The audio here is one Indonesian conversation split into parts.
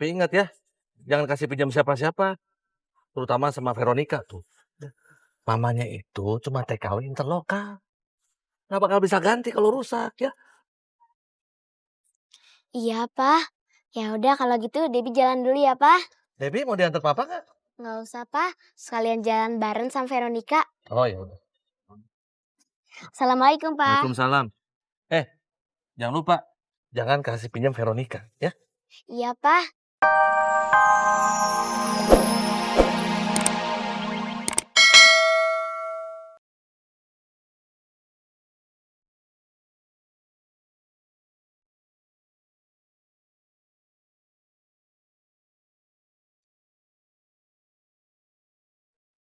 Tapi ingat ya, jangan kasih pinjam siapa-siapa, terutama sama Veronica tuh. Mamanya itu cuma TKW interlokal. Nggak bakal bisa ganti kalau rusak ya. Iya, Pak. Ya udah kalau gitu Debbie jalan dulu ya, Pak. Debbie mau diantar papa nggak? Nggak usah, Pak. Sekalian jalan bareng sama Veronica. Oh ya udah. Assalamualaikum, Pak. Waalaikumsalam. Jangan lupa, jangan kasih pinjam Veronica ya. Iya, Pak.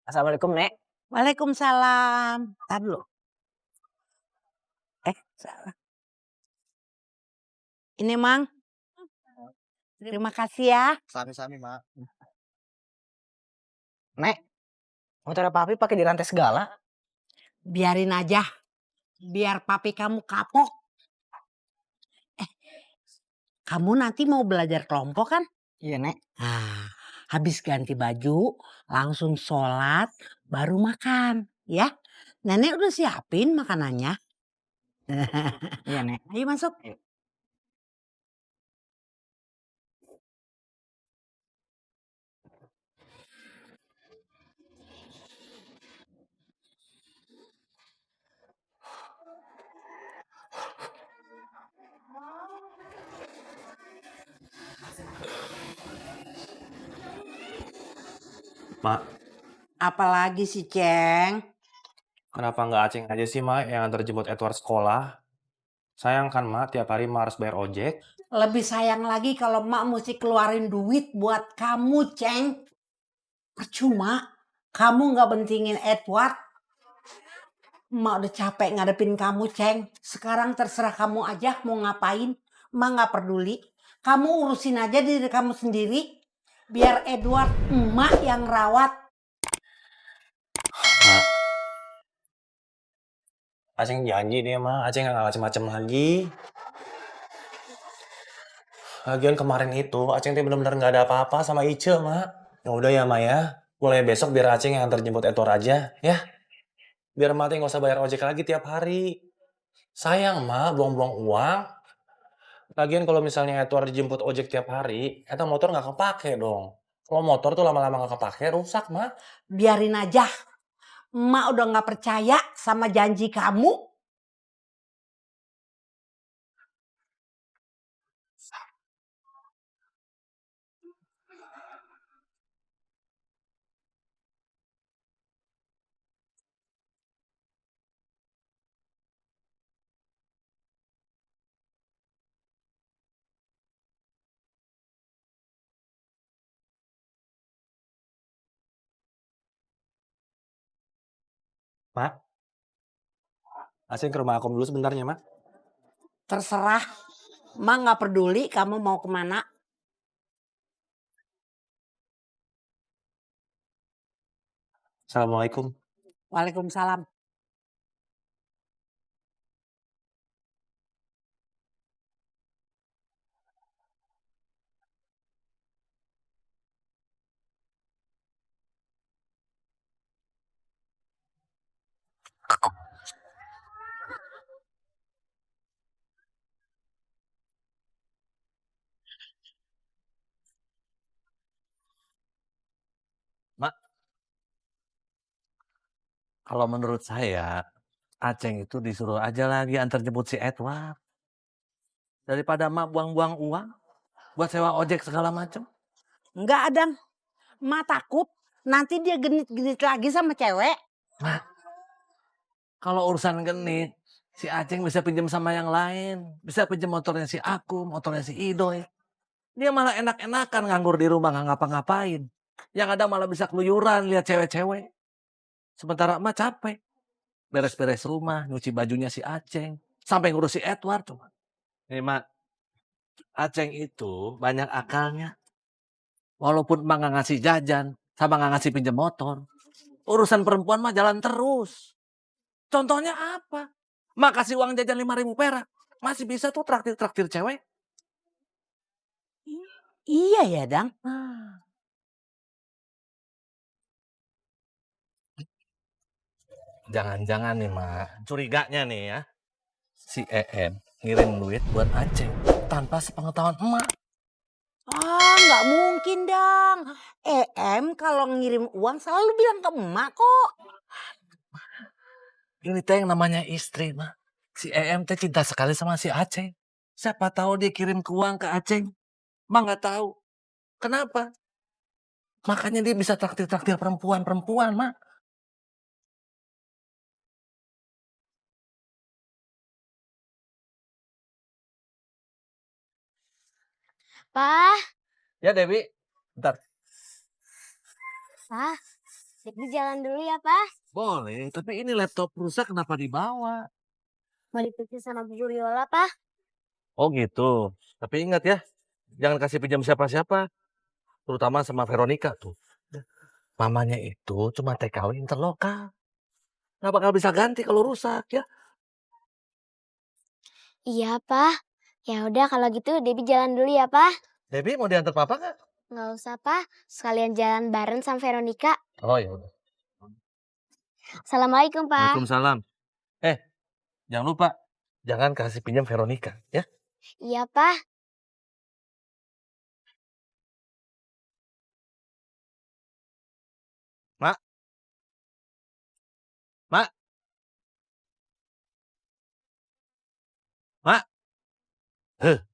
Assalamualaikum, Nek. Waalaikumsalam. Entar dulu. Salah. Ini, Mang. Terima kasih ya. Sami-sami, Mak. Nek, motor papi pakai dirantai segala. Biarin aja. Biar papi kamu kapok. Kamu nanti mau belajar kelompok kan? Iya, Nek. Nah, habis ganti baju, langsung sholat, baru makan. Ya, Nenek udah siapin makanannya. Iya, Nek. Ayo masuk. Ayo. Mak, Apalagi sih, Ceng? kenapa nggak Aceng aja sih, Mak, yang antar jemput Edward sekolah? Sayang kan, Mak, tiap hari Mak harus bayar ojek. Lebih sayang lagi kalau Mak mesti keluarin duit buat kamu, Ceng. Percuma, kamu nggak pentingin Edward. Mak udah capek ngadepin kamu, Ceng. Sekarang terserah kamu aja mau ngapain. Mak nggak peduli. Kamu urusin aja diri kamu sendiri. Biar Edward emak yang rawat. Mak, Aceng janji deh, Mak. Aceng nggak macem-macem lagi. Lagian kemarin itu, Aceng tuh bener-bener nggak ada apa-apa sama Ice, Mak. Ya udah ya, Mak ya. Mulai besok biar Aceng yang antar jemput Edward aja, ya. Biar Mak nggak usah bayar ojek lagi tiap hari. Sayang, Mak, buang-buang uang. Lagian kalau misalnya Edward dijemput ojek tiap hari, eta motor nggak kepake dong. Kalau motor tuh lama-lama nggak kepake, rusak, Mak. Biarin aja. Emak udah nggak percaya sama janji kamu. Mak, Aceng ke rumah Akom dulu sebentarnya, Mak. Terserah. Emak nggak peduli kamu mau kemana. Assalamualaikum. Waalaikumsalam. Kalau menurut saya, Aceng itu disuruh aja lagi antar jemput si Edward. Daripada mak buang-buang uang buat sewa ojek segala macam. Enggak, Adang. Emak takut nanti dia genit-genit lagi sama cewek. Kalau urusan genit, si Aceng bisa pinjam sama yang lain. Bisa pinjam motornya si Akum, motornya si Idoy. Dia malah enak-enakan nganggur di rumah nggak ngapa-ngapain. Yang ada malah bisa keluyuran lihat cewek-cewek. Sementara emak capek. Beres-beres rumah, nyuci bajunya si Aceng. Sampai ngurus si Edward. Cuma. Nih mak, Aceng itu banyak akalnya. Walaupun emak nggak ngasih jajan, sama nggak ngasih pinjam motor. Urusan perempuan mah jalan terus. Contohnya apa? Mak kasih uang jajan 5.000 perak. Masih bisa tuh traktir-traktir cewek. Iya ya, Dang. Jangan-jangan nih, Mak. Curiganya nih ya. Si EM ngirim duit buat Aceh tanpa sepengetahuan emak. Nggak mungkin, Dang. Kalau ngirim uang selalu bilang ke emak kok. Ini teh yang namanya istri, Mak. Si EM teh cinta sekali sama si Aceh. Siapa tahu dia kirim ke uang ke Aceh. Mak nggak tahu. Kenapa? Makanya dia bisa traktir-traktir perempuan-perempuan, Mak. Pak, Ya, Dewi. Bentar. Pak, Debbie jalan dulu ya, Pak. Boleh, tapi ini laptop rusak kenapa dibawa? Mau diperiksa sama Bu Guriola, Pak. Oh gitu. Tapi ingat ya, jangan kasih pinjam siapa-siapa. Terutama sama Veronica tuh. Mamanya itu cuma TKW interlokal. Nggak bakal bisa ganti kalau rusak ya. Iya, Pak. Ya udah kalau gitu Debbie jalan dulu ya, Pak. Debbie mau diantar papa nggak? Nggak usah, Pak. Sekalian jalan bareng sama Veronica. Oh ya udah. Assalamualaikum, Pak. Waalaikumsalam. Jangan lupa, jangan kasih pinjam Veronica ya. Iya, Pak. Mak, mak, mak. Heh,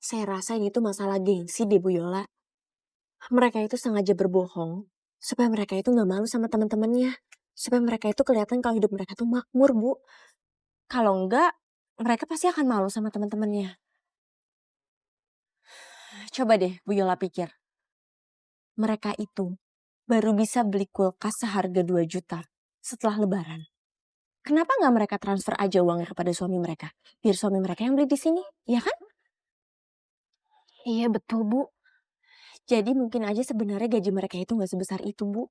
Saya rasa ini tuh masalah gengsi deh Bu Yola. Mereka itu sengaja berbohong supaya mereka itu nggak malu sama teman-temannya. Supaya mereka itu kelihatan kalau hidup mereka tuh makmur, Bu. Kalau enggak, mereka pasti akan malu sama teman-temannya. Coba deh Bu Yola pikir. Mereka itu baru bisa beli kulkas seharga 2 juta setelah lebaran. Kenapa nggak mereka transfer aja uangnya kepada suami mereka? Biar suami mereka yang beli di sini, ya kan? Iya betul Bu. Jadi mungkin aja sebenarnya gaji mereka itu nggak sebesar itu, Bu.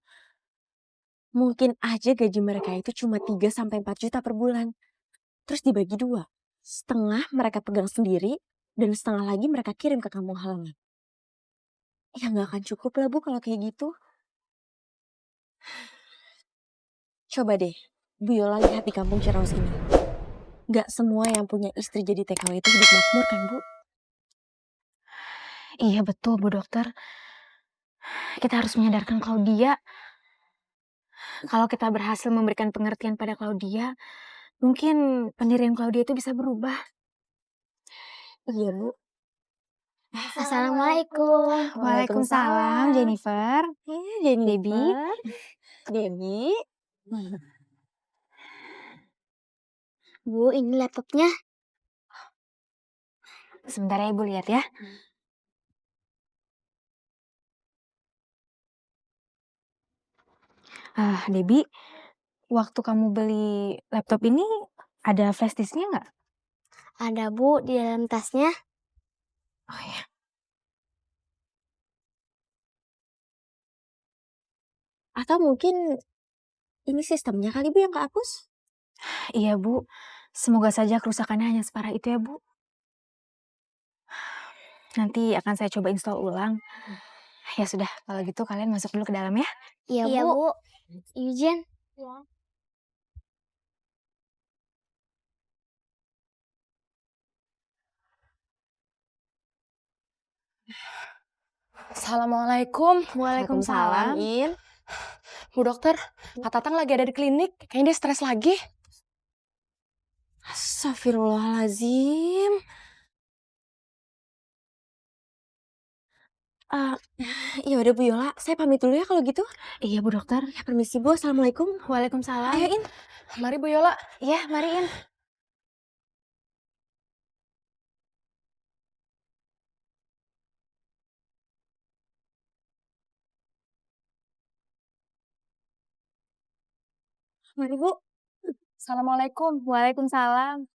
Mungkin aja gaji mereka itu cuma 3 sampai 4 juta per bulan. Terus dibagi 2. Setengah mereka pegang sendiri, dan setengah lagi mereka kirim ke kampung halaman. Ya nggak akan cukup lah Bu kalau kayak gitu. Coba deh, Bu Yola lihat di kampung Ciraos ini. Nggak semua yang punya istri jadi TKW itu hidup makmur kan Bu? Iya betul Bu Dokter. Kita harus menyadarkan Claudia. Kalau kita berhasil memberikan pengertian pada Claudia, mungkin pendirian Claudia itu bisa berubah. Iya, Bu. Assalamualaikum. Waalaikumsalam, Jennifer. Debbie. Debbie. Bu, ini laptopnya. Sebentar ya Ibu lihat ya. Debbie, waktu kamu beli laptop ini ada flash disknya nggak? Ada, Bu, di dalam tasnya. Oh ya. Atau mungkin ini sistemnya kali Bu yang kehapus? Iya Bu, semoga saja kerusakannya hanya separah itu ya Bu. Nanti akan saya coba install ulang. Ya sudah, kalau gitu kalian masuk dulu ke dalam ya. Iya, Bu. Izin. Ya. Assalamualaikum. Waalaikumsalam, In. Bu dokter, Kak Tatang lagi ada di klinik. Kayaknya dia stres lagi. Astagfirullahaladzim. Ya udah Bu Yola, saya pamit dulu ya kalau gitu. Iya Bu Dokter. Ya, permisi Bu, Assalamualaikum. Waalaikumsalam. Ayo In. Mari Bu Yola. Ya, mari In. Mari Bu. Assalamualaikum. Waalaikumsalam.